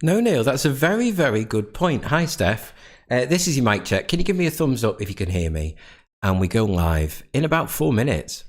No, Neil, that's a very, very good point. Hi, Steph. This is your mic check. Can you give me a thumbs up if you can hear me? And we go live in about 4 minutes.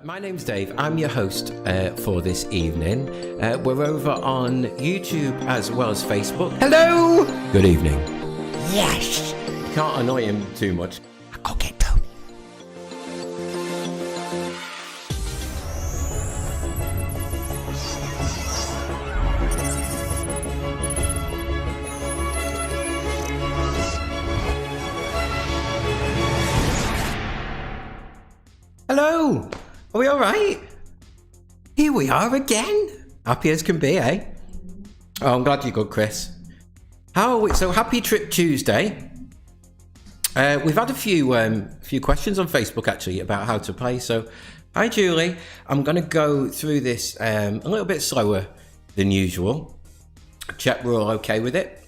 My name's Dave. I'm your host for this evening. We're over on YouTube as well as Facebook. Hello! Good evening. Yes! You can't annoy him too much. I'll get Tony. Hello! Are we alright? Here we are again. Happy as can be, eh? Oh, I'm glad you're good, Chris. How are we? So happy Trip Tuesday. We've had a few questions on Facebook actually about how to play. So, hi Julie, I'm going to go through this a little bit slower than usual. Check we're all okay with it.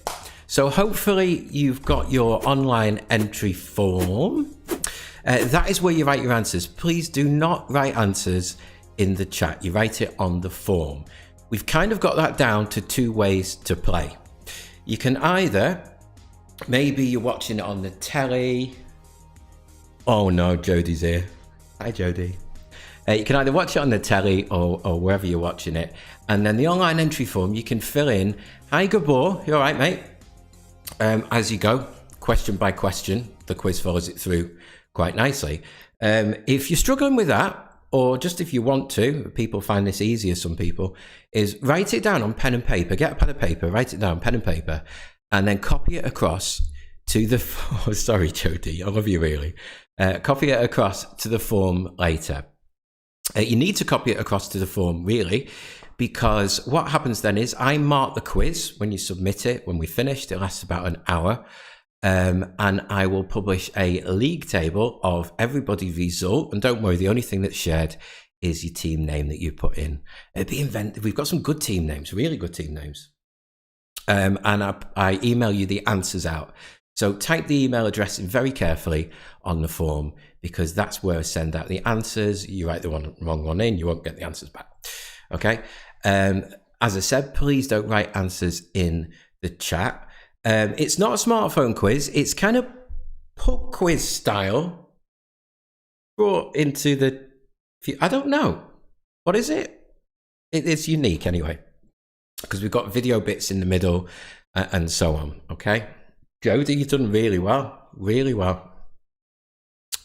So hopefully you've got your online entry form. That is where you write your answers. Please do not write answers in the chat. You write it on the form. We've kind of got that down to 2 ways to play. You can either, maybe you're watching it on the telly. Oh no, Jodie's here. Hi Jodie. You can either watch it on the telly or wherever you're watching it. And then the online entry form, you can fill in, hi Gabor, you all right mate? As you go, question by question, the quiz follows it through quite nicely. If you're struggling with that, or just if you want to, people find this easier, some people, is write it down on pen and paper, get a pen and paper, write it down, pen and paper, and then copy it across to the, oh, sorry Jodie, I love you really. Copy it across to the form later. You need to copy it across to the form really, because what happens then is I mark the quiz when you submit it, when we finished, it lasts about an hour. And I will publish a league table of everybody's result. And don't worry, the only thing that's shared is your team name that you put in. We've got some good team names, really good team names. And I email you the answers out. So type the email address in very carefully on the form, because that's where I send out the answers. You write the wrong one in, you won't get the answers back. Okay. As I said, please don't write answers in the chat. It's not a smartphone quiz. It's kind of pub quiz style brought into the, I don't know. What is it? It's unique anyway, because we've got video bits in the middle and so on. Okay. Jodie, you've done really well. Really well.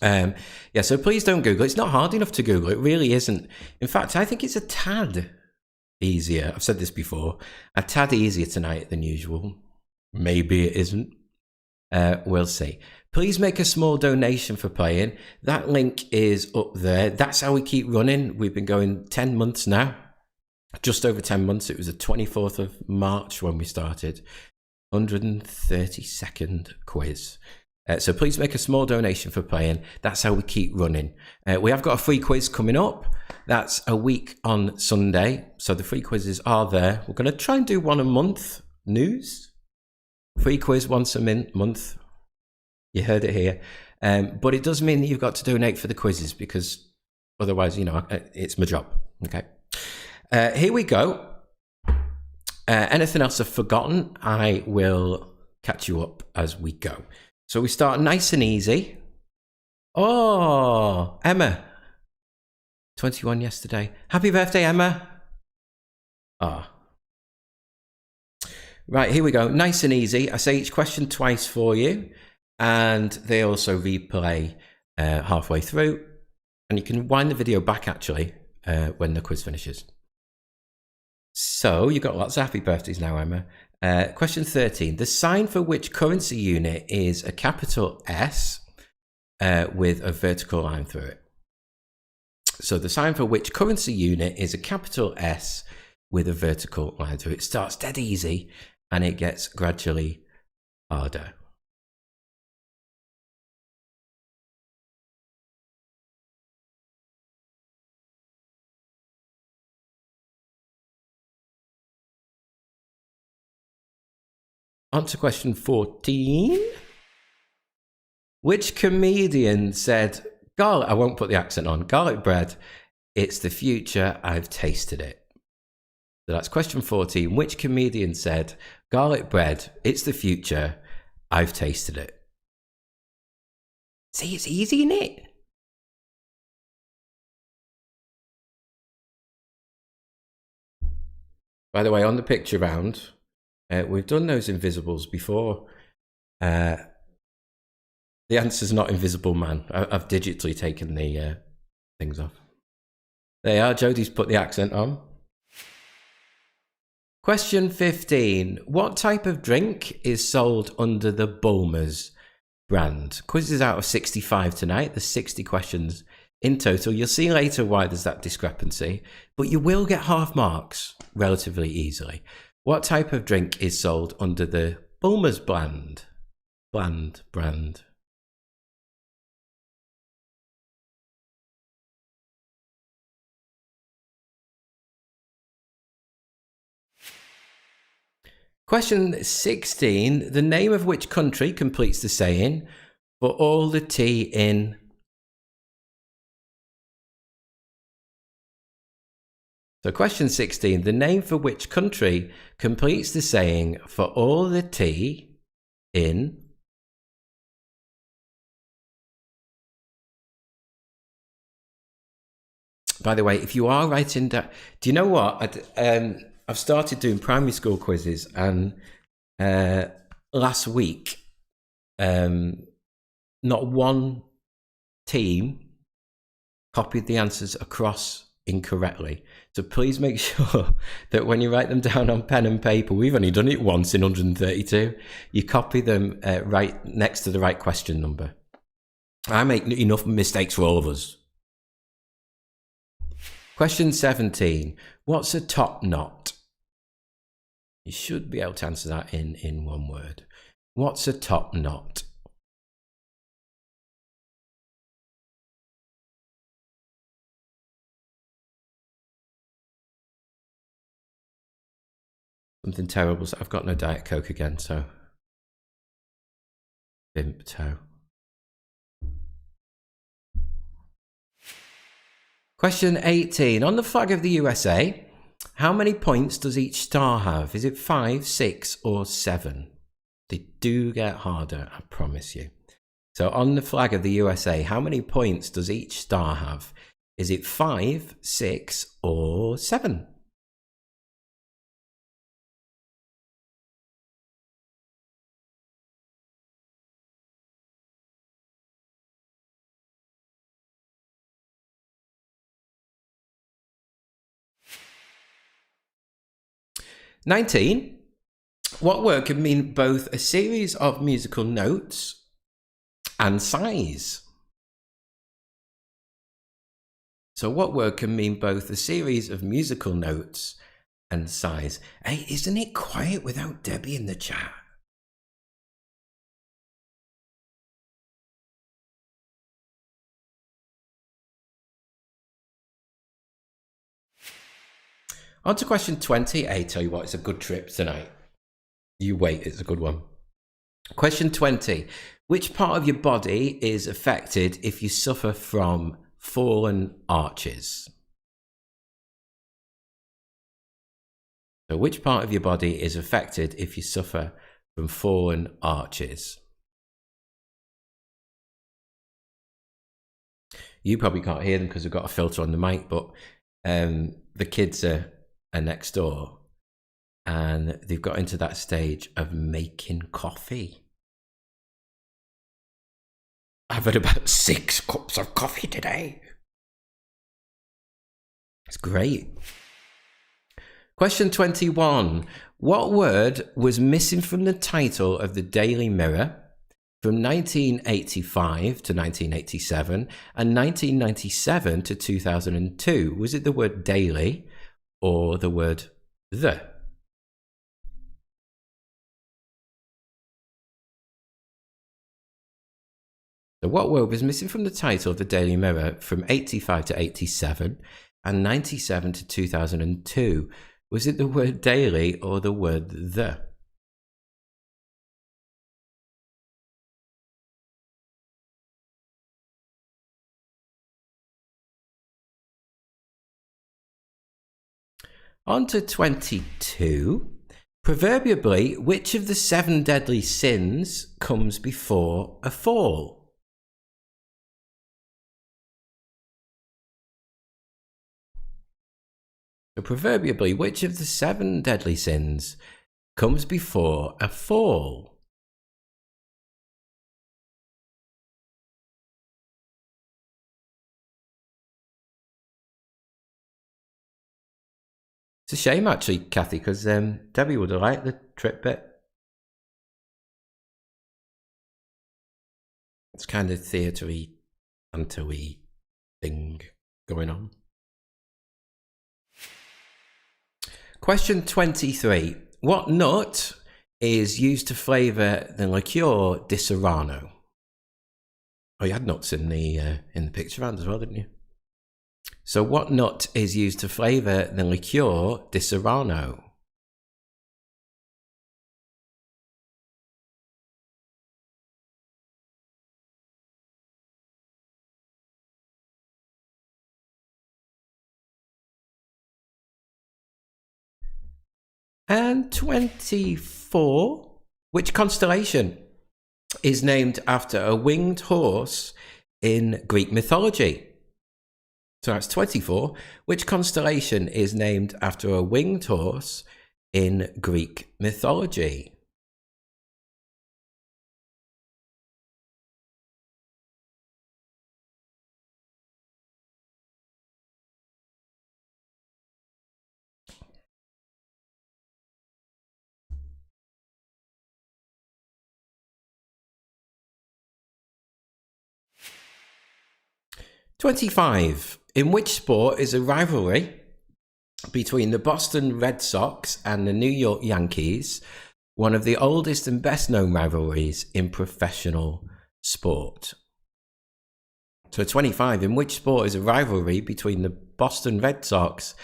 Yeah, so please don't Google. It's not hard enough to Google. It really isn't. In fact, I think it's a tad easier. I've said this before. A tad easier tonight than usual. Maybe it isn't. We'll see. Please make a small donation for playing. That link is up there. That's how we keep running. We've been going 10 months now. Just over 10 months. It was the 24th of March when we started. 132nd quiz. So please make a small donation for playing. That's how we keep running. We have got a free quiz coming up. That's a week on Sunday. So the free quizzes are there. We're going to try and do one a month. News. Free quiz once a month. You heard it here. But it does mean that you've got to donate for the quizzes, because otherwise, you know, it's my job. Okay. Here we go. Anything else I've forgotten, I will catch you up as we go. So we start nice and easy. Oh, Emma. 21 yesterday. Happy birthday, Emma. Ah. Right, here we go. Nice and easy. I say each question twice for you, and they also replay halfway through. And you can wind the video back, actually, when the quiz finishes. So you've got lots of happy birthdays now, Emma. Question 13. The sign for which currency unit is a capital S with a vertical line through it? So the sign for which currency unit is a capital S with a vertical line through it. It starts dead easy and it gets gradually harder. On to question 14. Which comedian said, I won't put the accent on, garlic bread, it's the future, I've tasted it. So that's question 14. Which comedian said, garlic bread, it's the future, I've tasted it? See, it's easy, isn't it? By the way, on the picture round, we've done those invisibles before. The answer's not invisible man. I've digitally taken the things off. There you are. Jodie's put the accent on. Question 15. What type of drink is sold under the Bulmers brand? Quiz is out of 65 tonight. There's 60 questions in total. You'll see later why there's that discrepancy, but you will get half marks relatively easily. What type of drink is sold under the Bulmers brand? Brand. Question 16. The name of which country completes the saying, for all the tea in... So question 16. The name for which country completes the saying, for all the tea in... By the way, if you are writing down... Do you know what? I've started doing primary school quizzes, and last week, not one team copied the answers across incorrectly. So please make sure that when you write them down on pen and paper, we've only done it once in 132, you copy them right next to the right question number. I make enough mistakes for all of us. Question 17. What's a top knot? You should be able to answer that in one word. What's a top knot? Something terrible. So I've got no Diet Coke again, so... Bimp toe. Question 18. On the flag of the USA, how many points does each star have? Is it 5, 6, or 7? They do get harder, I promise you. So on the flag of the USA, how many points does each star have? Is it 5, 6, or 7? "19. What word can mean both a series of musical notes and size?" So what word can mean both a series of musical notes and size? Hey, isn't it quiet without Debbie in the chat? On to question 20. Hey, tell you what, it's a good trip tonight. You wait, it's a good one. Question 20. Which part of your body is affected if you suffer from fallen arches? So which part of your body is affected if you suffer from fallen arches? You probably can't hear them because we've got a filter on the mic, but the kids are next door, and they've got into that stage of making coffee. I've had about 6 cups of coffee today. It's great. Question 21. What word was missing from the title of the Daily Mirror from 1985 to 1987 and 1997 to 2002? Was it the word daily or the word the? So what word was missing from the title of the Daily Mirror from 85 to 87 and 97 to 2002? Was it the word daily or the word the? On to 22. Proverbially, which of the 7 deadly sins comes before a fall? So proverbially, which of the 7 deadly sins comes before a fall? It's a shame, actually, Kathy, because Debbie would have liked the trip bit. It's kind of theatre-y, anto-y thing going on. Question 23. What nut is used to flavour the liqueur di Serrano? Oh, you had nuts in the picture round as well, didn't you? So what nut is used to flavour the liqueur di Serrano? And 24. Which constellation is named after a winged horse in Greek mythology? So that's 24. Which constellation is named after a winged horse in Greek mythology? "25. In which sport is a rivalry between the Boston Red Sox and the New York Yankees one of the oldest and best-known rivalries in professional sport?" So 25. In which sport is a rivalry between the Boston Red Sox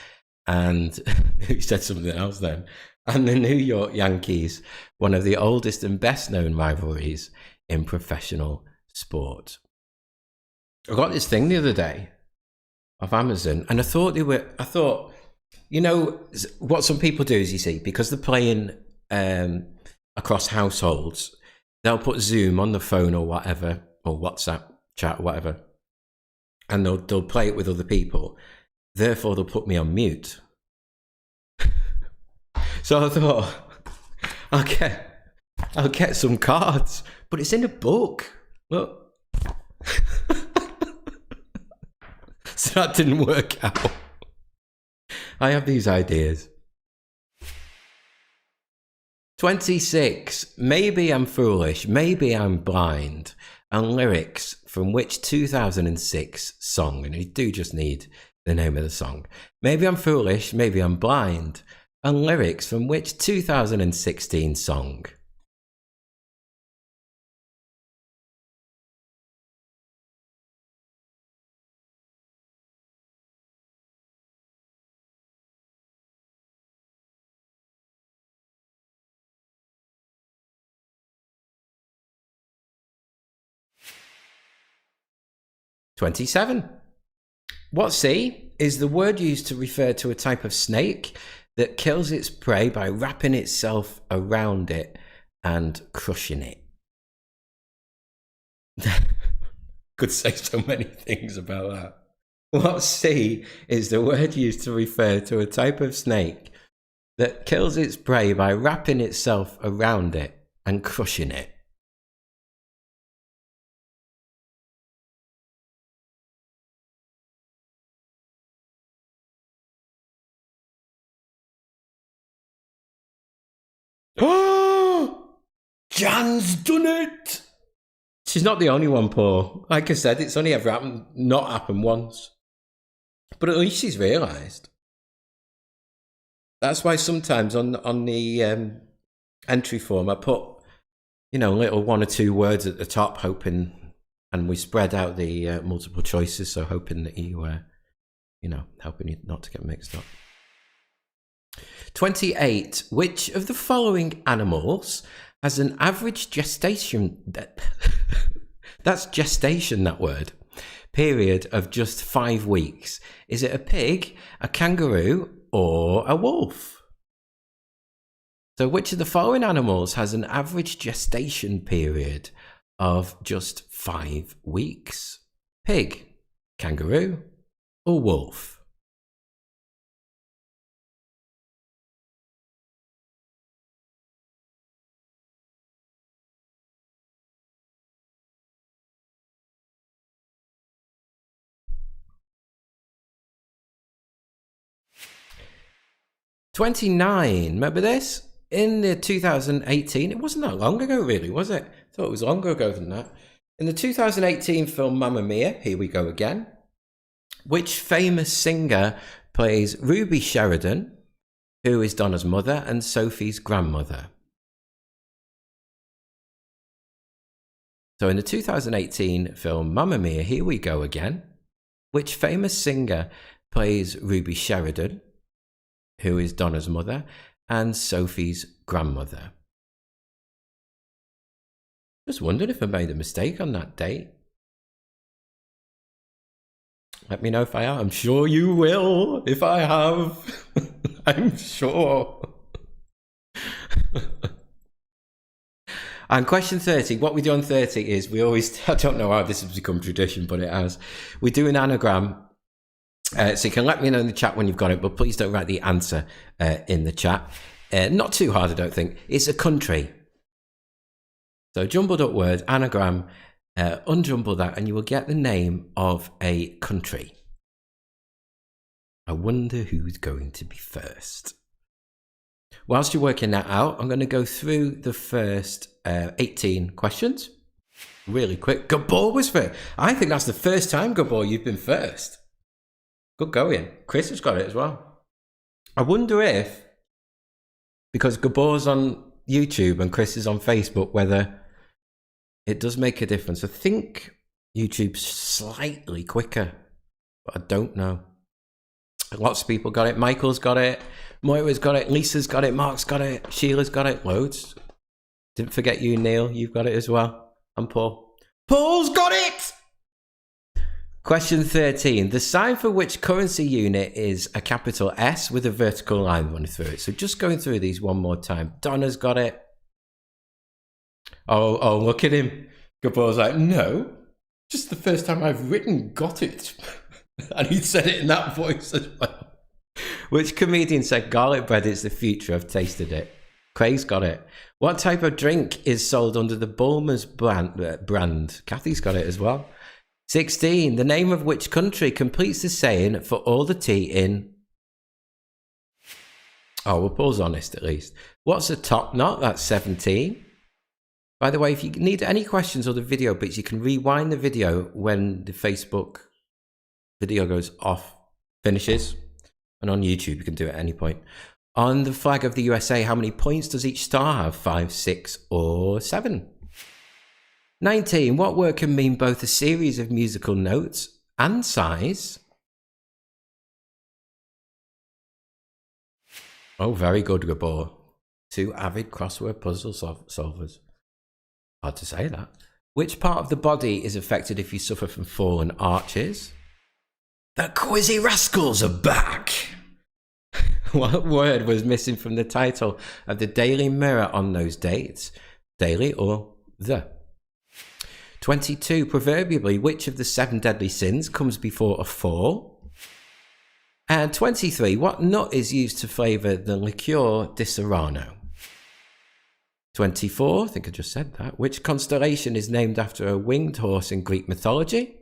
and who said something else then? And the New York Yankees, one of the oldest and best-known rivalries in professional sport. I got this thing the other day off Amazon, and I thought, you know, what some people do is, you see, because they're playing across households, they'll put Zoom on the phone or whatever, or WhatsApp chat, whatever, and they'll play it with other people. Therefore, they'll put me on mute. So I thought, I'll get some cards, but it's in a book. Look. So that didn't work out. I have these ideas. 26. Maybe I'm foolish, maybe I'm blind. And lyrics from which 2006 song? And you do just need the name of the song. Maybe I'm foolish, maybe I'm blind. And lyrics from which 2016 song? "27. What sea is the word used to refer to a type of snake that kills its prey by wrapping itself around it and crushing it?" Could say so many things about that. What sea is the word used to refer to a type of snake that kills its prey by wrapping itself around it and crushing it? Oh, Jan's done it. She's not the only one, Paul. Like I said, it's only ever not happened once. But at least she's realised. That's why sometimes on the entry form I put, you know, little 1 or 2 words at the top, hoping, and we spread out the multiple choices, so hoping that you know, helping you not to get mixed up. 28. Which of the following animals has an average gestation that's gestation, that word, period of just 5 weeks? Is it a pig, a kangaroo, or a wolf? So which of the following animals has an average gestation period of just 5 weeks? Pig, kangaroo, or wolf? "29. Remember this? In the 2018, it wasn't that long ago, really, was it? I thought it was longer ago than that. In the 2018 film Mamma Mia, Here We Go Again, which famous singer plays Ruby Sheridan, who is Donna's mother and Sophie's grandmother? So in the 2018 film Mamma Mia, Here We Go Again, which famous singer plays Ruby Sheridan, who is Donna's mother and Sophie's grandmother? Just wondered if I made a mistake on that date. Let me know if I am. I'm sure you will, if I have. I'm sure. And question 30, what we do on 30 is we always, I don't know how this has become tradition, but it has. We do an anagram. So you can let me know in the chat when you've got it, but please don't write the answer in the chat. Not too hard, I don't think. It's a country. So jumbled up word, anagram, unjumble that, and you will get the name of a country. I wonder who's going to be first. Whilst you're working that out, I'm going to go through the first 18 questions really quick. Gabor was first. I think that's the first time, Gabor, you've been first. Good going. Chris has got it as well. I wonder if, because Gabor's on YouTube and Chris is on Facebook, whether it does make a difference. I think YouTube's slightly quicker, but I don't know. Lots of people got it. Michael's got it. Moira's got it. Lisa's got it. Mark's got it. Sheila's got it. Loads. Didn't forget you, Neil. You've got it as well. And Paul. Paul's got it! Question 13. The sign for which currency unit is a capital S with a vertical line running through it? So just going through these one more time. Donna's got it. Oh, look at him. Gabor's like, no. Just the first time I've written got it. And he said it in that voice as well. Which comedian said garlic bread is the future? I've tasted it. Craig's got it. What type of drink is sold under the Bulmers brand? Kathy's got it as well. 16. The name of which country completes the saying for all the tea in... Oh, well, Paul's honest at least. What's a top knot? That's 17. By the way, if you need any questions or the video bits, you can rewind the video when the Facebook video goes off, finishes, and on YouTube you can do it at any point. On the flag of the USA, how many points does each star have? 5, 6, or 7? 19. What word can mean both a series of musical notes and size? Oh, very good, Gabor. 2 avid crossword puzzle solvers. Hard to say that. Which part of the body is affected if you suffer from fallen arches? The Quizzy Rascals are back! What word was missing from the title of the Daily Mirror on those dates? Daily or the? 22. Proverbially, which of the 7 deadly sins comes before a fall? And 23. What nut is used to flavour the liqueur di Serrano? 24. I think I just said that. Which constellation is named after a winged horse in Greek mythology?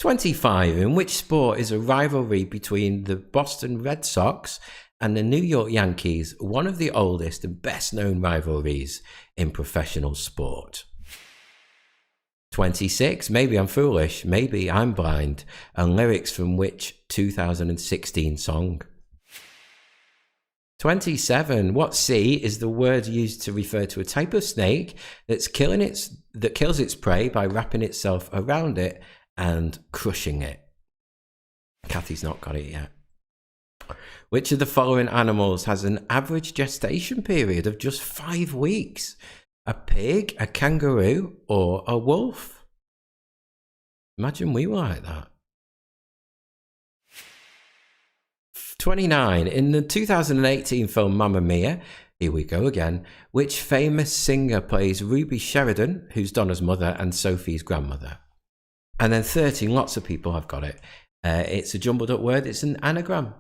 25. In which sport is a rivalry between the Boston Red Sox and the New York Yankees one of the oldest and best known rivalries in professional sport? 26. Maybe I'm foolish, maybe I'm blind, and lyrics from which 2016 song? 27. What C is the word used to refer to a type of snake that kills its prey by wrapping itself around it and crushing it? Kathy's not got it yet. Which of the following animals has an average gestation period of just 5 weeks? A pig, a kangaroo, or a wolf? Imagine we were like that. 29. In the 2018 film Mamma Mia, here we go again, which famous singer plays Ruby Sheridan, who's Donna's mother and Sophie's grandmother? And then 30, lots of people have got it. It's a jumbled up word. It's an anagram. And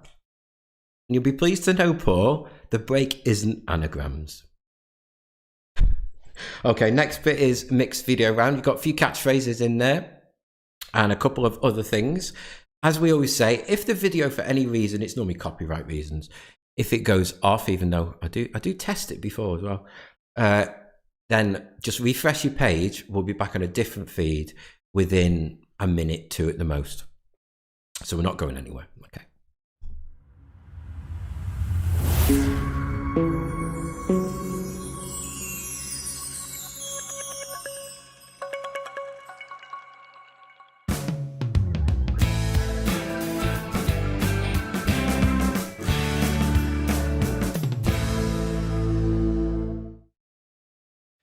you'll be pleased to know, Paul, the break isn't anagrams. Okay, next bit is mixed video round. You've got a few catchphrases in there and a couple of other things. As we always say, if the video for any reason, it's normally copyright reasons, if it goes off, even though I do test it before as well, then just refresh your page. We'll be back on a different feed within a minute, 2 at the most. So we're not going anywhere. Okay.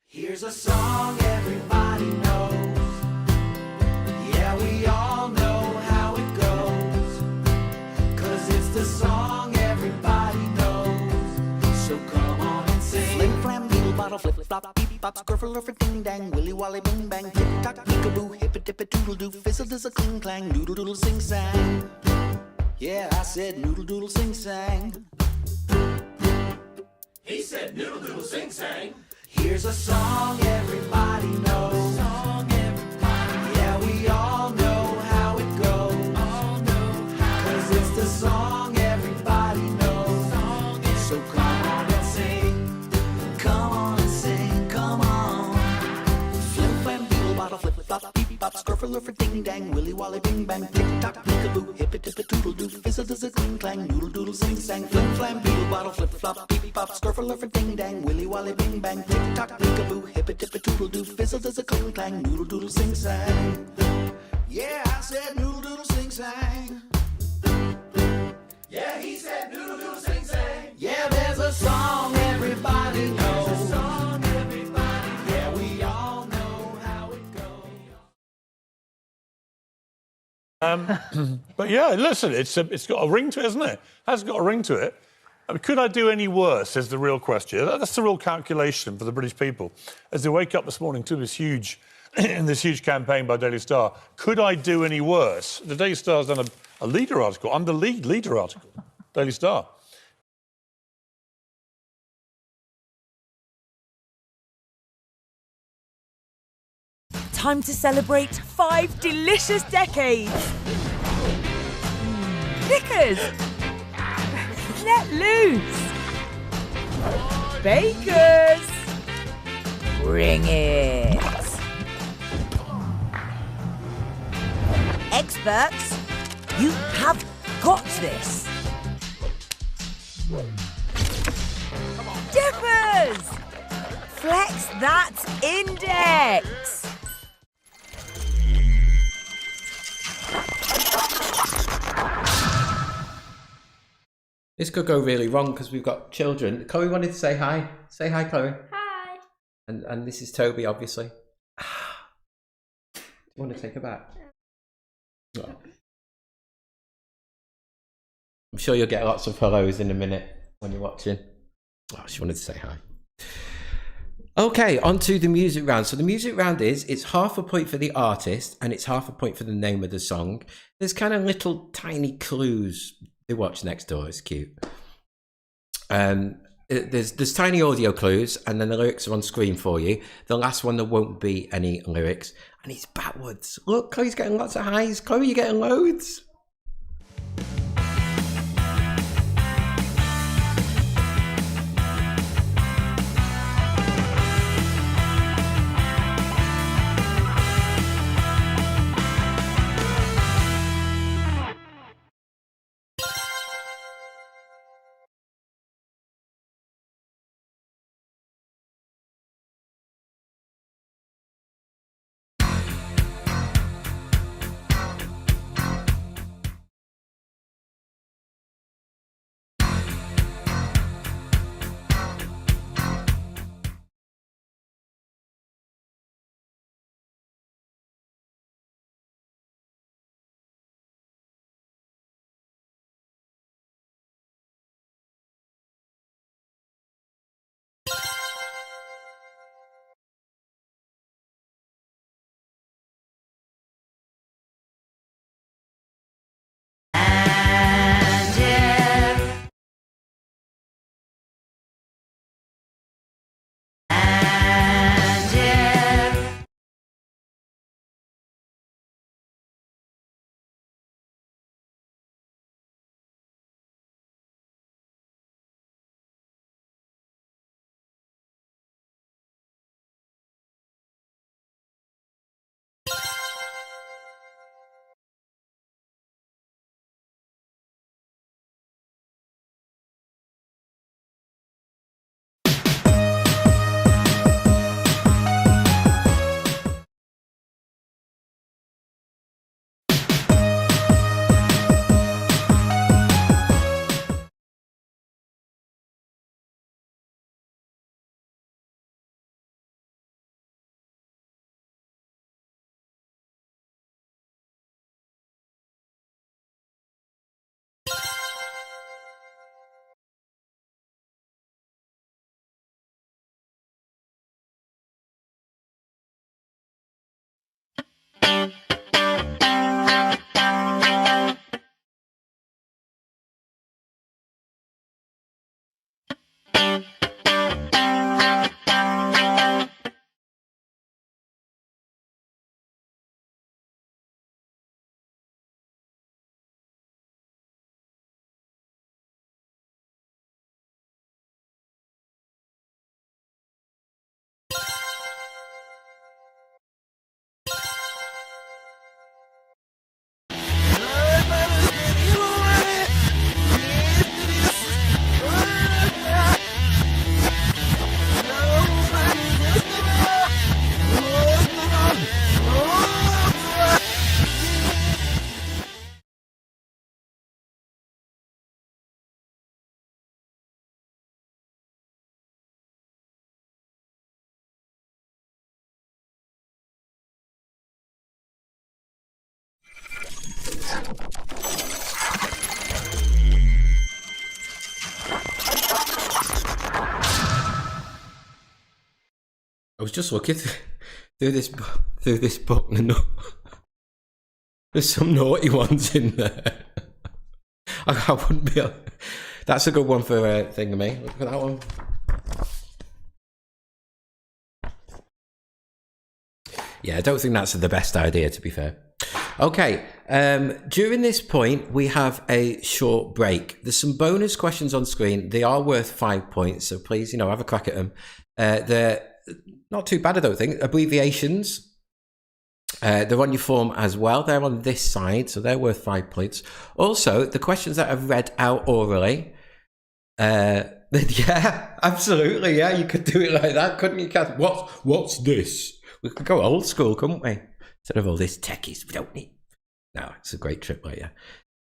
Here's a song everybody knows. Yeah, we all know how it goes. 'Cause it's the song everybody knows. So come on and sing. Flim flam, beetle, bottle, bottle, flip, flop, beep, bop, scruffle, lurfer, ding, dang, willy, wally, bing, bang, tick, tock, peekaboo, hip, dip, doodle, doo, fizzle, does a cling, clang, doodle, doodle, sing, sang. Yeah, I said noodle, doodle, sing, sang. He said noodle doodle sing sang. Here's a song everybody knows. Yeah, we all know how it goes. 'Cause it's the song everybody knows. So come on and sing. Come on and sing. Come on. Flim flam beetle bottle flip flop beep bop scruffle lurfer ding dang willy wally bing bang tick tock peekaboo hip it dip it doodle doo fizzle does a cling clang noodle doodle sing sang flim flam beetle bottle flip flop beep bop scruffle lurfer ding dang willy wally bing bang tick tock peekaboo hip it dip it doodle doo fizzle does a cling clang noodle doodle sing sang. Yeah, I said noodle doodle sing sang. Yeah, he said noodle doodle sing sang. Yeah, there's a song everybody knows. There's a song everybody knows. Yeah, we all know how it goes. But yeah, listen, it's got a ring to it, isn't it? Has got a ring to it. I mean, could I do any worse, is the real question. That's the real calculation for the British people. As they wake up this morning to this huge, in this huge campaign by Daily Star, could I do any worse? The Daily Star's done a leader article, under leader article, Daily Star. Time to celebrate 5 delicious decades. Knickers. Let loose. Bakers. Bring it. Experts, you have got this. Dippers. Flex that index. This could go really wrong because we've got children. Chloe wanted to say hi. Say hi, Chloe. Hi. And this is Toby, obviously. Do you want to take her back? Oh. I'm sure you'll get lots of hellos in a minute when you're watching. Oh, she wanted to say hi. Okay, on to the music round. So the music round it's half a point for the artist and it's half a point for the name of the song. There's kind of little tiny clues. They watch next door, it's cute. There's tiny audio clues and then the lyrics are on screen for you. The last one, there won't be any lyrics. And it's backwards. Look, Chloe's getting lots of highs. Chloe, you're getting loads. I was just looking through this book, and there's some naughty ones in there. I wouldn't be. That's a good one for Thingamy. Look at that one. Yeah, I don't think that's the best idea, to be fair. Okay, during this point, we have a short break. There's some bonus questions on screen. They are worth 5 points, so please, have a crack at them. They're not too bad, I don't think. Abbreviations. They're on your form as well. They're on this side, so they're worth 5 points. Also, the questions that I've read out orally. Yeah, absolutely. Yeah, you could do it like that, couldn't you, Kath? What's this? We could go old school, couldn't we? Instead of all this techies, we don't need. No, it's a great trip later.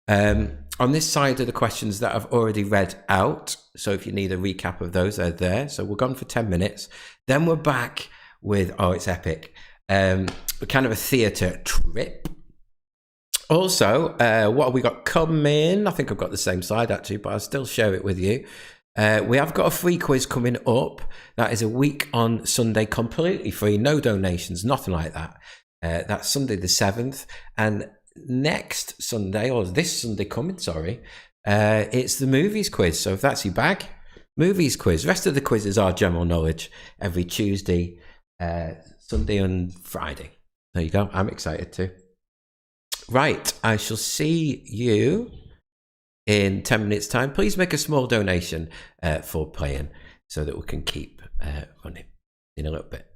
On this side are the questions that I've already read out. So if you need a recap of those, they're there. So we're gone for 10 minutes. Then we're back with, it's epic. Kind of a theatre trip. Also, what have we got coming? I think I've got the same slide actually, but I'll still share it with you. We have got a free quiz coming up. That is a week on Sunday, completely free, no donations, nothing like that. That's Sunday the 7th. And next Sunday, or this Sunday coming, sorry, it's the movies quiz. So if that's your bag, movies quiz. Rest of the quizzes are general knowledge every Tuesday, Sunday and Friday. There you go. I'm excited too. Right, I shall see you in 10 minutes time. Please make a small donation for playing so that we can keep running in a little bit.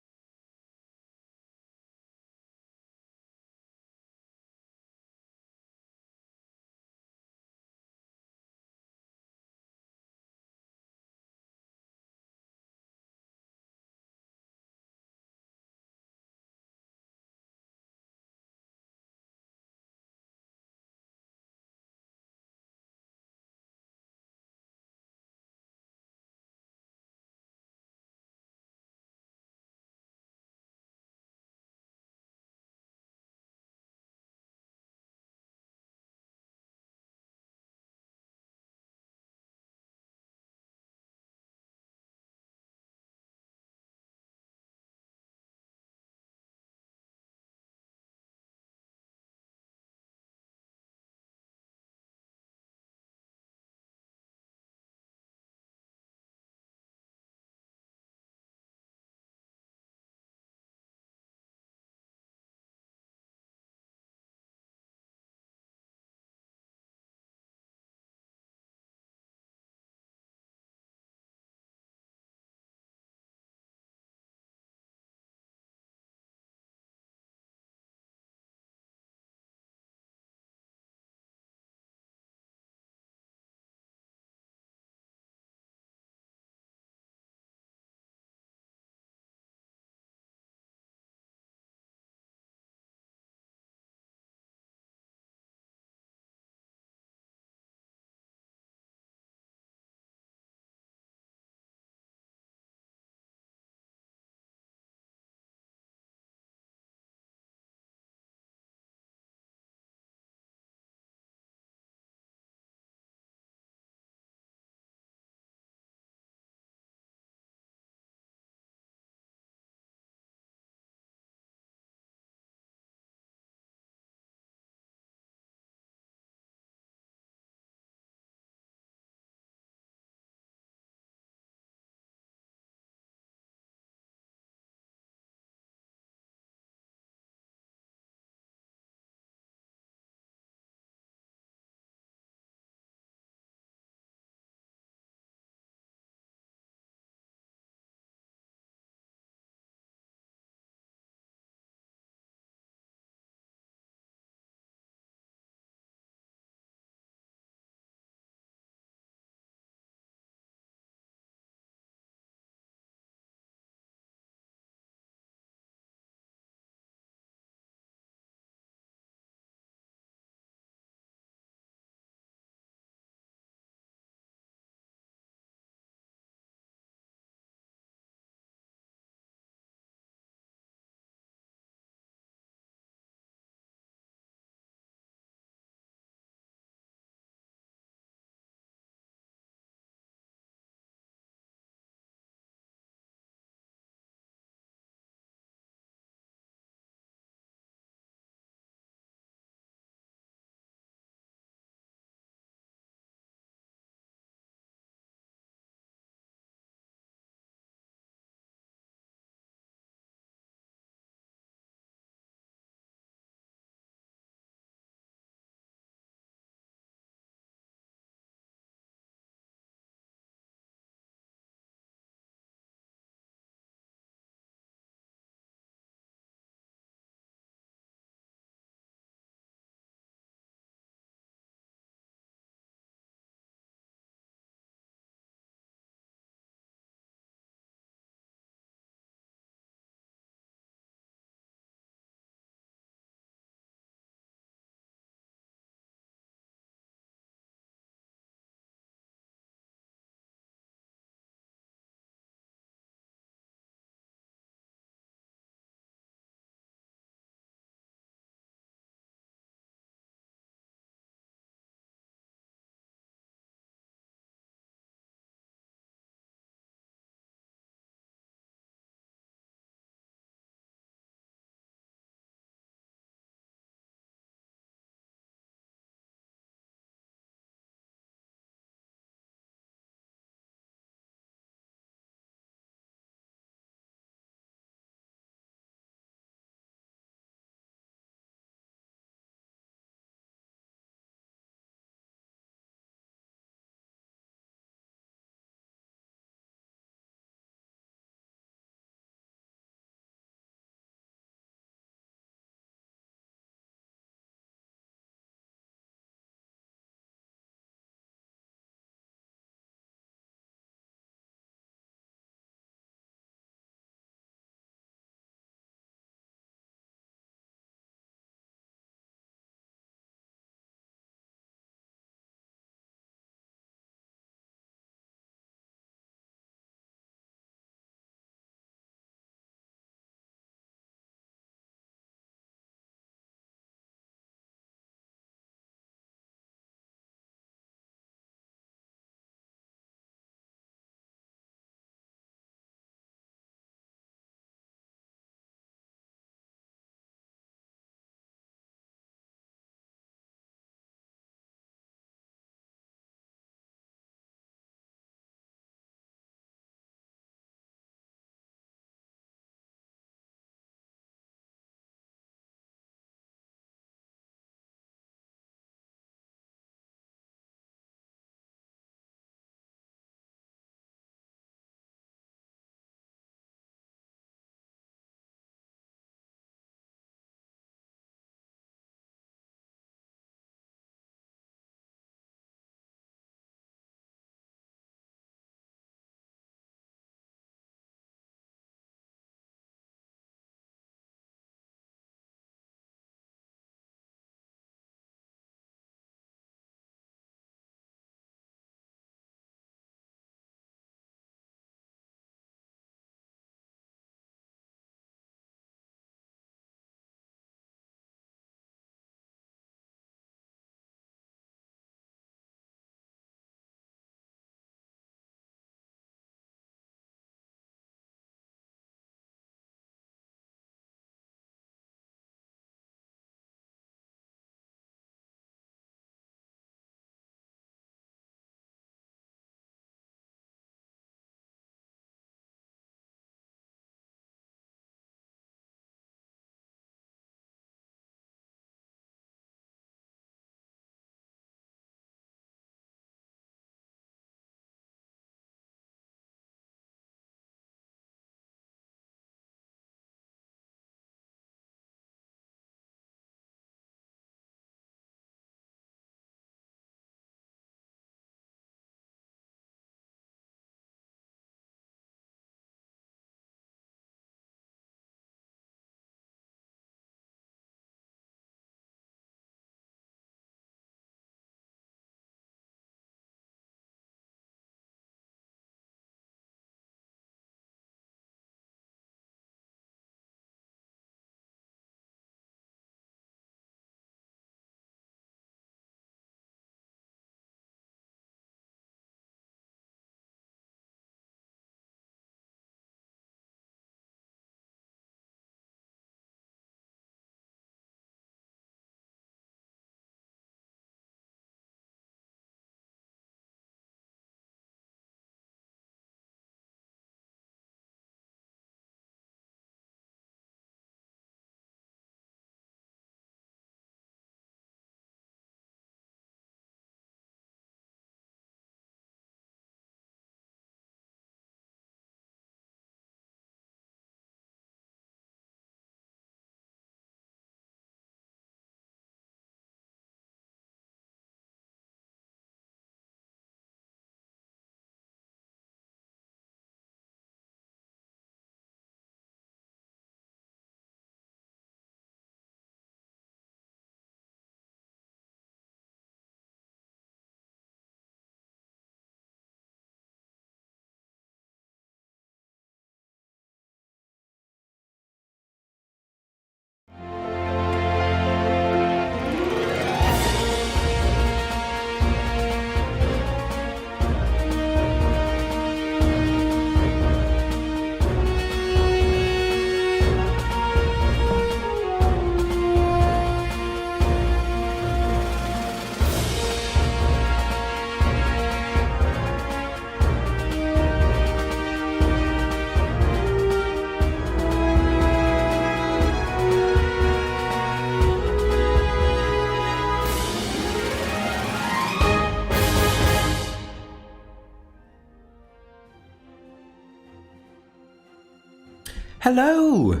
Hello.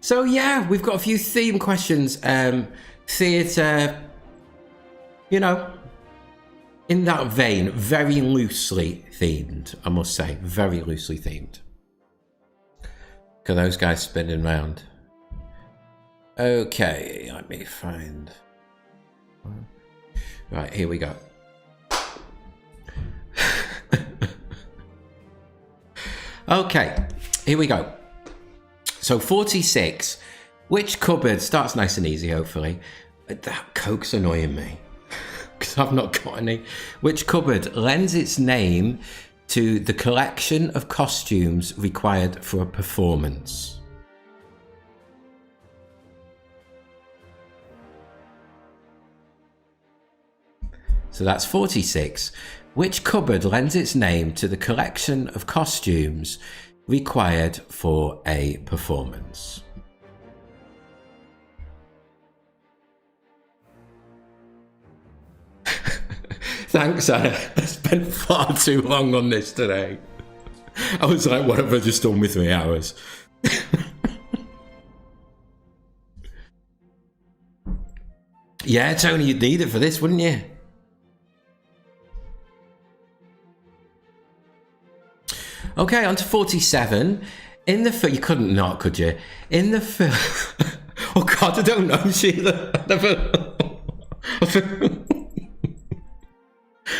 So yeah, we've got a few theme questions. Theatre, you know, in that vein, very loosely themed, I must say, very loosely themed. Look at those guys spinning around. Okay, let me find. Right, here we go. Okay, here we go. So 46. Which cupboard starts nice and easy, hopefully. That Coke's annoying me because I've not got any. Which cupboard lends its name to the collection of costumes required for a performance? So that's 46. Which cupboard lends its name to the collection of costumes required for a performance? Thanks, Anna. I spent far too long on this today. I was like, what have I just done with 3 hours? Yeah, Tony, you'd need it for this, wouldn't you? Okay, on to 47. In the film, you couldn't not, could you? In the film, oh God, I don't know, Sheila.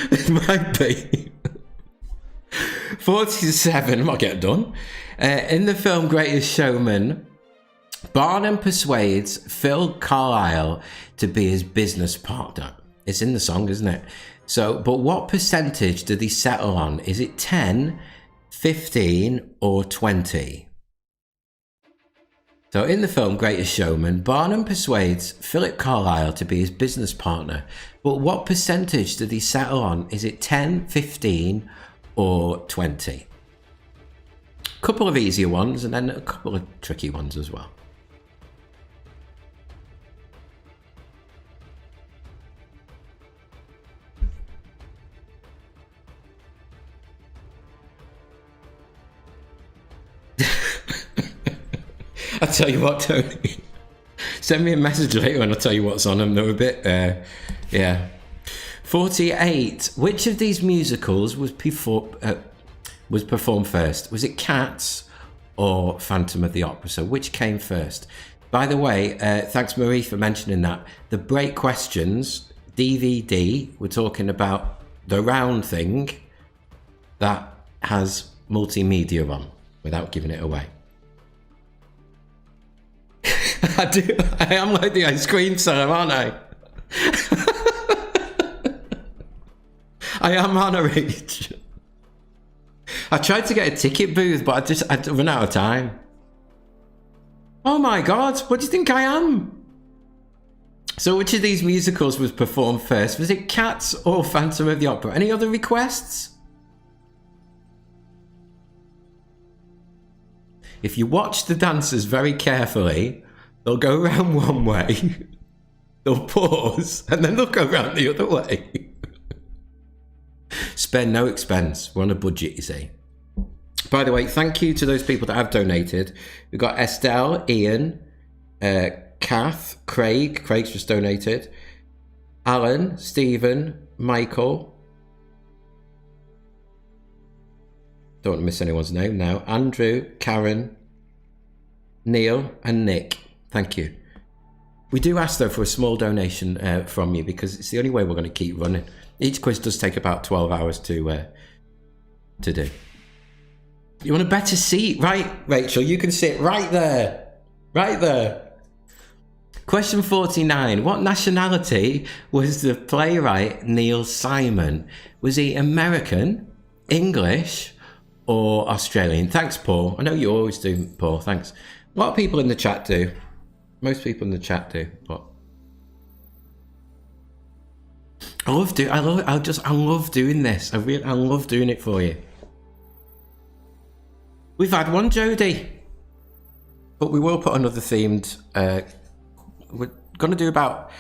It might be. 47, I might get it done. In the film Greatest Showman, Barnum persuades Phil Carlisle to be his business partner. It's in the song, isn't it? So, but what percentage did he settle on? Is it 10, 15, or 20? So in the film Greatest Showman, Barnum persuades Philip Carlisle to be his business partner. But what percentage did he settle on? Is it 10, 15, or 20? A couple of easier ones and then a couple of tricky ones as well. I'll tell you what, Tony. Send me a message later and I'll tell you what's on them. They're a bit, yeah. 48. Which of these musicals was performed first? Was it Cats or Phantom of the Opera? So which came first? By the way, thanks Marie for mentioning that. The Break Questions DVD, we're talking about the round thing that has multimedia on without giving it away. I am like the ice cream seller, aren't I? I am on a reach. I tried to get a ticket booth, but I'd run out of time. Oh my God, what do you think I am? So which of these musicals was performed first? Was it Cats or Phantom of the Opera? Any other requests? If you watch the dancers very carefully, they'll go around one way, they'll pause, and then they'll go around the other way. Spend no expense. We're on a budget, you see. By the way, thank you to those people that have donated. We've got Estelle, Ian, Kath, Craig. Craig's just donated. Alan, Stephen, Michael. Don't want to miss anyone's name now. Andrew, Karen, Neil, and Nick. Thank you. We do ask, though, for a small donation from you because it's the only way we're going to keep running. Each quiz does take about 12 hours to do. You want a better seat? Right, Rachel, you can sit right there. Right there. Question 49. What nationality was the playwright Neil Simon? Was he American, English, or Australian? Thanks, Paul. I know you always do, Paul. Thanks. A lot of people in the chat do. Most people in the chat do, but I love doing this. I love doing it for you. We've had one, Jodie, but we will put another themed. We're going to do about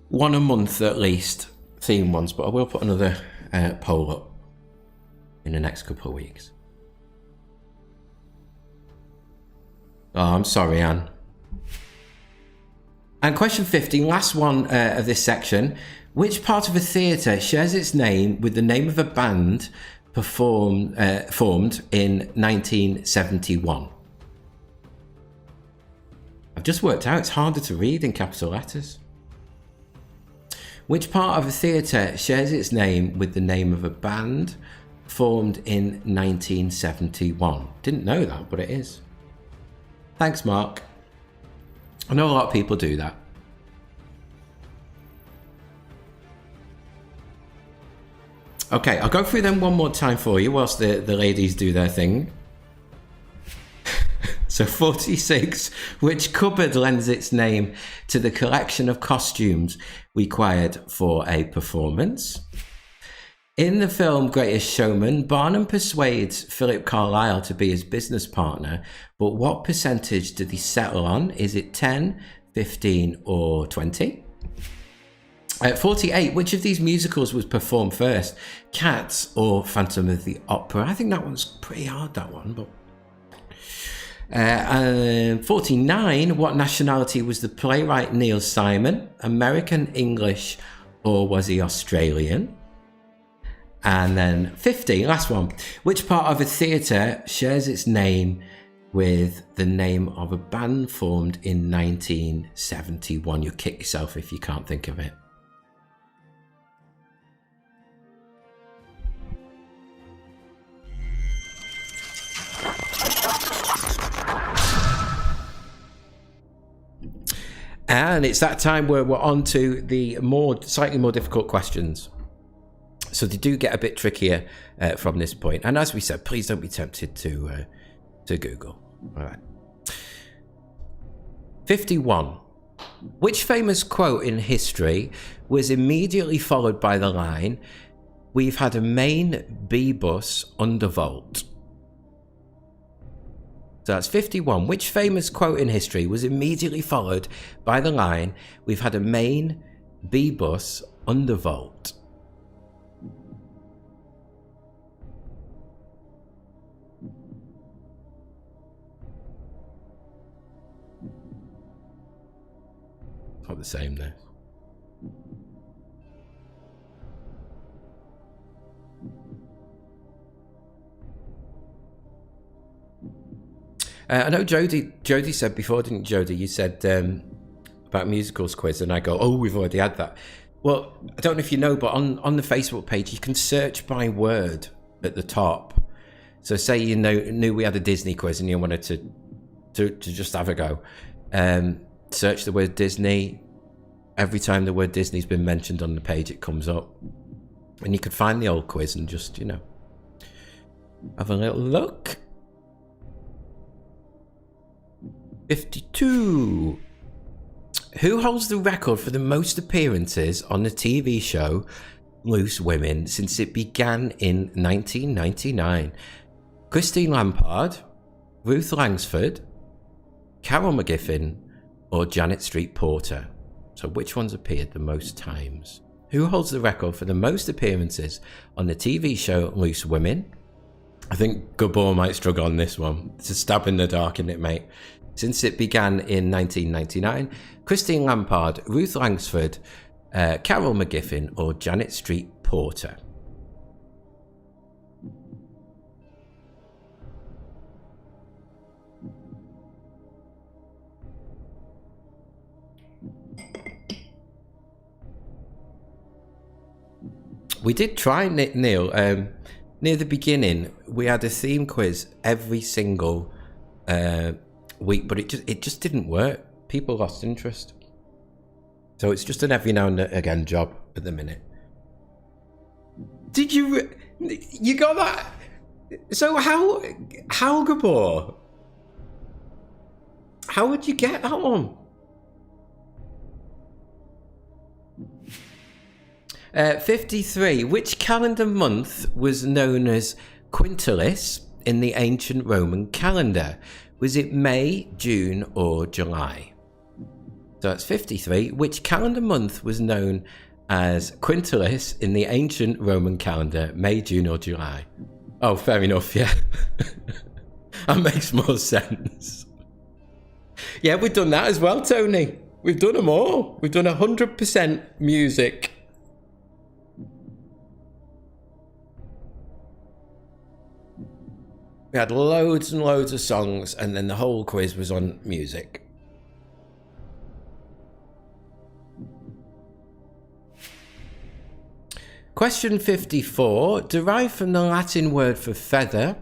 one a month at least, theme ones, but I will put another poll up in the next couple of weeks. Oh, I'm sorry, Anne. And question 15, last one of this section. Which part of a theatre shares its name with the name of a band formed in 1971? I've just worked out it's harder to read in capital letters. Which part of a theatre shares its name with the name of a band formed in 1971? Didn't know that, but it is. Thanks, Mark. I know a lot of people do that. Okay, I'll go through them one more time for you whilst the ladies do their thing. So 46, which cupboard lends its name to the collection of costumes required for a performance? In the film Greatest Showman, Barnum persuades Philip Carlyle to be his business partner, but what percentage did he settle on? Is it 10, 15 or 20? 48, which of these musicals was performed first? Cats or Phantom of the Opera? I think that one's pretty hard, that one, but... 49, what nationality was the playwright Neil Simon? American, English, or was he Australian? And then 50, last one. Which part of a theatre shares its name with the name of a band formed in 1971? You kick yourself if you can't think of it. And it's that time where we're on to the slightly more difficult questions. So they do get a bit trickier from this point. And as we said, please don't be tempted to Google. All right. 51. Which famous quote in history was immediately followed by the line, "We've had a main B bus undervolt"? So that's 51. Which famous quote in history was immediately followed by the line, "We've had a main B bus undervolt"? Not the same though. I know Jodie said before, didn't Jodie? You said about musicals quiz, and I go, oh, we've already had that. Well, I don't know if you know, but on the Facebook page, you can search by word at the top. So say you knew we had a Disney quiz and you wanted to just have a go. Search the word Disney. Every time the word Disney's been mentioned on the page, it comes up. And you could find the old quiz and just, have a little look. 52. Who holds the record for the most appearances on the TV show Loose Women since it began in 1999? Christine Lampard, Ruth Langsford, Carol McGiffin, or Janet Street Porter? So which one's appeared the most times? Who holds the record for the most appearances on the TV show Loose Women? I think Gabor might struggle on this one. It's a stab in the dark, isn't it, mate? Since it began in 1999, Christine Lampard, Ruth Langsford, Carol McGiffin, or Janet Street Porter? We did try, Neil. Near the beginning, we had a theme quiz every single week, but it just didn't work. People lost interest. So it's just an every now and again job at the minute. Did you got that? So how Gabor? How would you get that one? 53. Which calendar month was known as Quintilis in the ancient Roman calendar? Was it May, June, or July? So that's 53. Which calendar month was known as Quintilis in the ancient Roman calendar? May, June, or July? Oh, fair enough, yeah. That makes more sense. Yeah, we've done that as well, Tony. We've done them all. We've done 100% music. We had loads and loads of songs, and then the whole quiz was on music. Question 54. Derived from the Latin word for feather,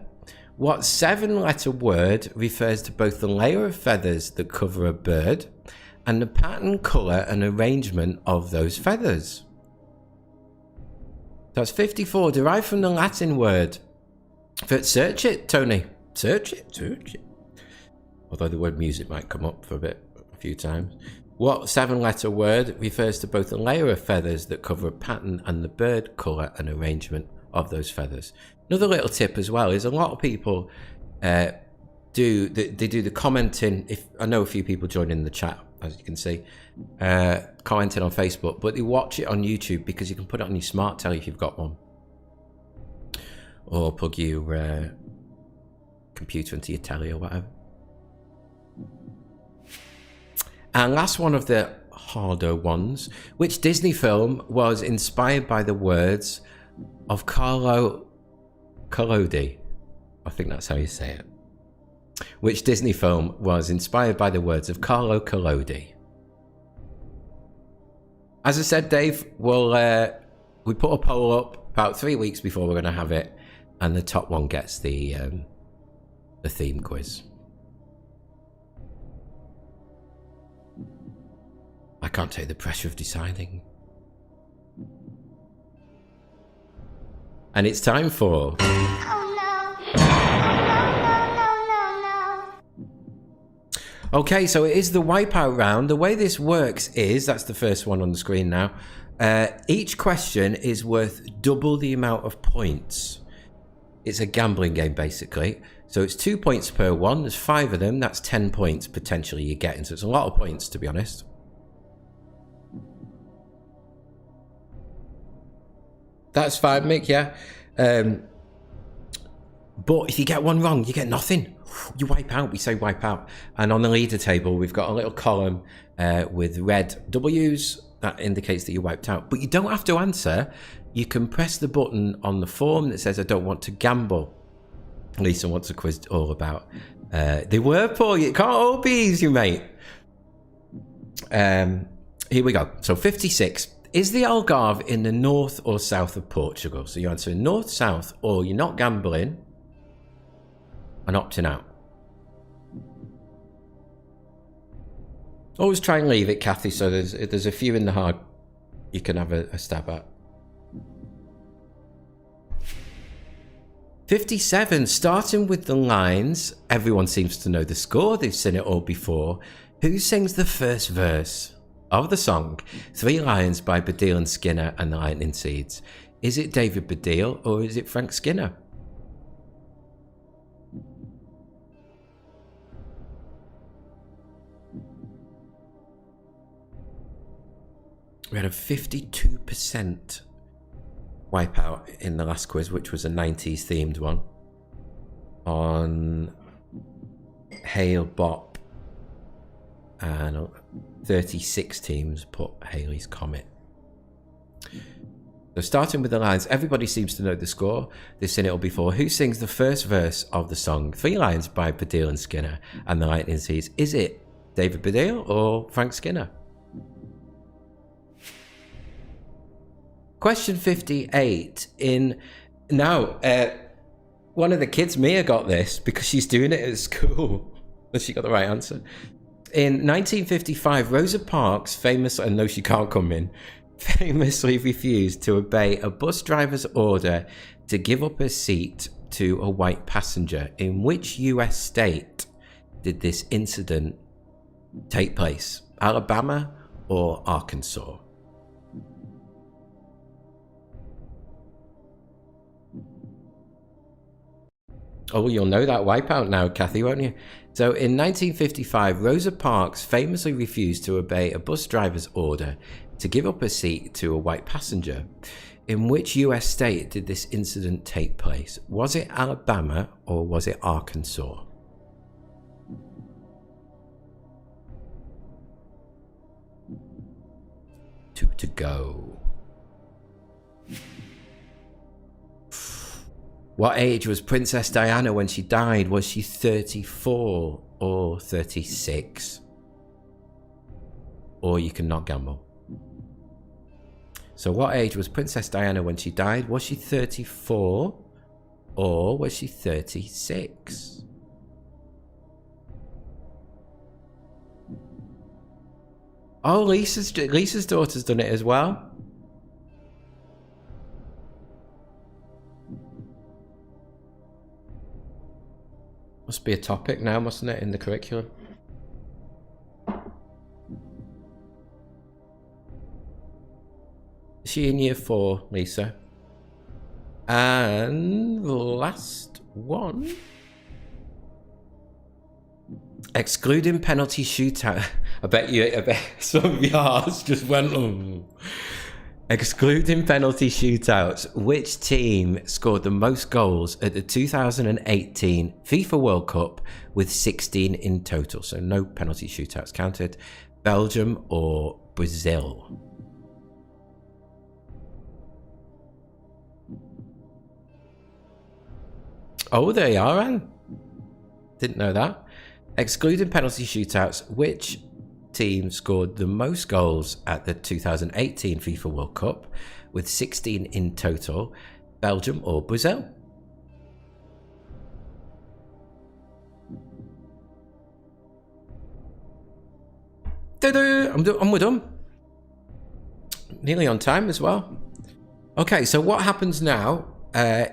what 7-letter word refers to both the layer of feathers that cover a bird and the pattern, colour and arrangement of those feathers? That's 54. Derived from the Latin word. Search it, Tony. Search it. Although the word music might come up for a few times. What 7-letter word refers to both the layer of feathers that cover a pattern and the bird, colour and arrangement of those feathers? Another little tip as well is a lot of people do the commenting. If I know a few people join in the chat, as you can see, commenting on Facebook, but they watch it on YouTube because you can put it on your smart telly if you've got one, or plug your computer into your telly or whatever. And last one of the harder ones. Which Disney film was inspired by the words of Carlo Collodi? I think that's how you say it. Which Disney film was inspired by the words of Carlo Collodi? As I said, Dave, we put a poll up about 3 weeks before we're going to have it, and the top one gets the theme quiz. I can't take the pressure of deciding. And it's time for... Okay, so it is the wipeout round. The way this works is, that's the first one on the screen now. Each question is worth double the amount of points. It's a gambling game, basically. So it's 2 points per one. There's 5 of them. That's 10 points potentially you're getting. So it's a lot of points, to be honest. That's fine, Mick, yeah. But if you get one wrong, you get nothing. You wipe out. We say wipe out. And on the leader table, we've got a little column with red W's. That indicates that you wiped out. But you don't have to answer. You can press the button on the form that says, I don't want to gamble. Lisa wants a quiz all about. They were, Paul. It can't all be easy, mate. Here we go. So 56. Is the Algarve in the north or south of Portugal? So you answer north, south, or you're not gambling and opting out. Always try and leave it, Kathy, so there's a few in the hard you can have a stab at. 57, starting with the lines, everyone seems to know the score, they've seen it all before. Who sings the first verse of the song 3 Lions by Baddiel and Skinner and the Lightning Seeds? Is it David Baddiel or is it Frank Skinner? We had a 52% wipeout in the last quiz, which was a 90s themed one on Hale Bop, and 36 teams put Halley's Comet. So starting with the lines, everybody seems to know the score. They've seen it all before. Who sings the first verse of the song 3 Lions by Baddiel and Skinner and the Lightning Seeds? Is it David Baddiel or Frank Skinner? Question 58. One of the kids, Mia, got this because she's doing it at school. She got the right answer. In 1955, Rosa Parks famously, and no, she can't come in, famously refused to obey a bus driver's order to give up her seat to a white passenger. In which US state did this incident take place? Alabama or Arkansas? Oh, well, you'll know that wipeout now, Kathy, won't you? So in 1955, Rosa Parks famously refused to obey a bus driver's order to give up her seat to a white passenger. In which US state did this incident take place? Was it Alabama or was it Arkansas? to go. What age was Princess Diana when she died? Was she 34 or 36? Or you can not gamble. So what age was Princess Diana when she died? Was she 34 or was she 36? Oh, Lisa's daughter's done it as well. Must be a topic now, mustn't it, in the curriculum? Is she in year 4, Lisa? And the last one. Excluding penalty shootout. I bet some of yours just went. Excluding penalty shootouts, which team scored the most goals at the 2018 FIFA World Cup with 16 in total? So no penalty shootouts counted. Belgium or Brazil? Oh, there you are, Anne. Didn't know that. Excluding penalty shootouts, which team scored the most goals at the 2018 FIFA World Cup with 16 in total? Belgium or Brazil? I'm with them. Nearly on time as well. Okay, so what happens now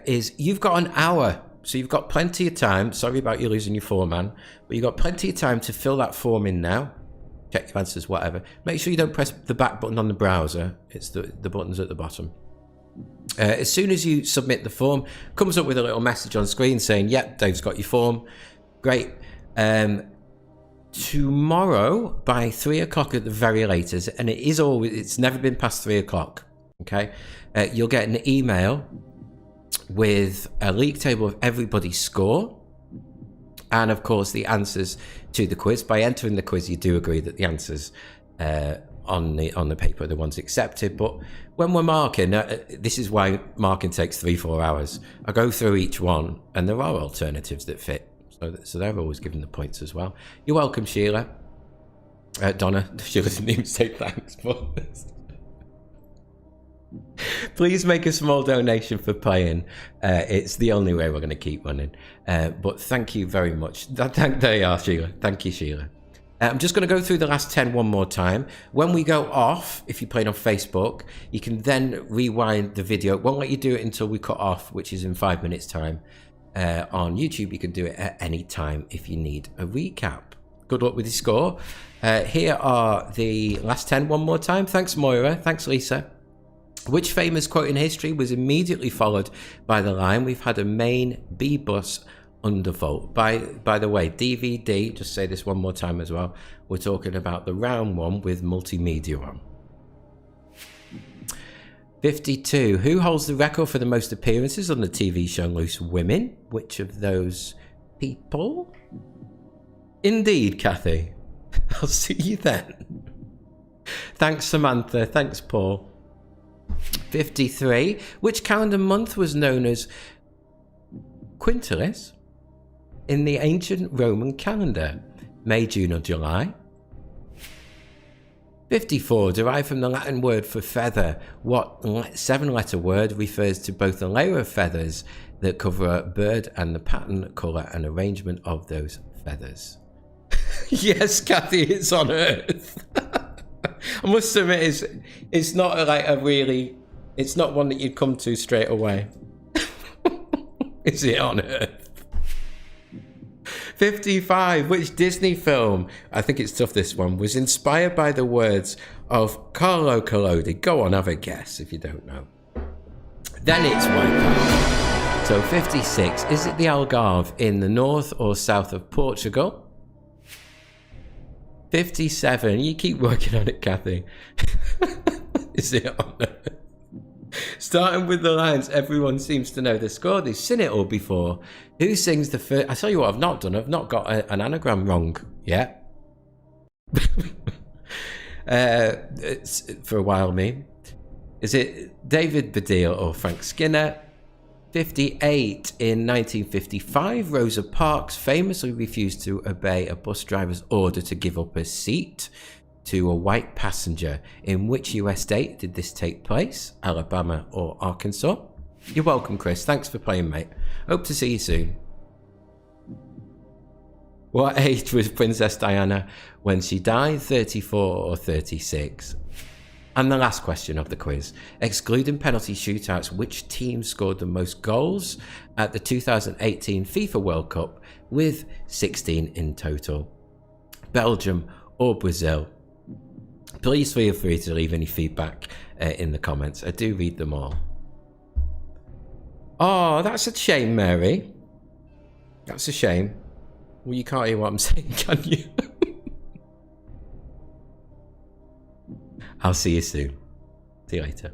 is you've got an hour. So you've got plenty of time. Sorry about you losing your form, man. But you've got plenty of time to fill that form in now. Check your answers, whatever. Make sure you don't press the back button on the browser. It's the buttons at the bottom. As soon as you submit the form, comes up with a little message on screen saying, yep, Dave's got your form. Great. Tomorrow by 3 o'clock at the very latest, and it's never been past 3 o'clock. Okay. You'll get an email with a league table of everybody's score and of course the answers to the quiz. By entering the quiz, you do agree that the answers on the paper are the ones accepted, but when we're marking, this is why marking takes 3-4 hours. I go through each one and there are alternatives that fit, so they're always given the points as well. You're welcome, Sheila. Donna. Sheila didn't even say thanks for this. Please make a small donation for playing. It's the only way we're going to keep running. But thank you very much. There you are, Sheila. Thank you, Sheila. I'm just going to go through the last 10 one more time. When we go off, if you're playing on Facebook, you can then rewind the video. It won't let you do it until we cut off, which is in 5 minutes' time. On YouTube, you can do it at any time if you need a recap. Good luck with your score. Here are the last 10 one more time. Thanks, Moira. Thanks, Lisa. Which famous quote in history was immediately followed by the line, "We've had a main B-bus undervolt"? By the way, DVD, just say this one more time as well, we're talking about the round one with multimedia on. 52. Who holds the record for the most appearances on the TV show Loose Women? Which of those people? Indeed, Kathy. I'll see you then. Thanks, Samantha. Thanks, Paul. 53. Which calendar month was known as Quintilis in the ancient Roman calendar? May, June, or July? 54. Derived from the Latin word for feather, what 7-letter word refers to both the layer of feathers that cover a bird and the pattern, colour, and arrangement of those feathers? Yes, Kathy, it's on Earth. I must admit, it's not like it's not one that you'd come to straight away. Is it on Earth? 55. Which Disney film, I think it's tough this one, was inspired by the words of Carlo Collodi? Go on, have a guess if you don't know. Then it's Wipeout. So 56. Is it the Algarve in the north or south of Portugal? 57. You keep working on it, Kathy. Is it on Earth? Starting with the lines, everyone seems to know the score. They've seen it all before. Who sings the first? I tell you what I've not done. I've not got an anagram wrong yet. It's for a while meme. Is it David Baddiel or Frank Skinner? 58. In 1955, Rosa Parks famously refused to obey a bus driver's order to give up her seat to a white passenger. In which US state did this take place? Alabama or Arkansas? You're welcome, Chris. Thanks for playing, mate. Hope to see you soon. What age was Princess Diana when she died? 34 or 36? And the last question of the quiz. Excluding penalty shootouts, which team scored the most goals at the 2018 FIFA World Cup with 16 in total? Belgium or Brazil? Please feel free to leave any feedback in the comments. I do read them all. Oh, that's a shame, Mary. That's a shame. Well, you can't hear what I'm saying, can you? I'll see you soon. See you later.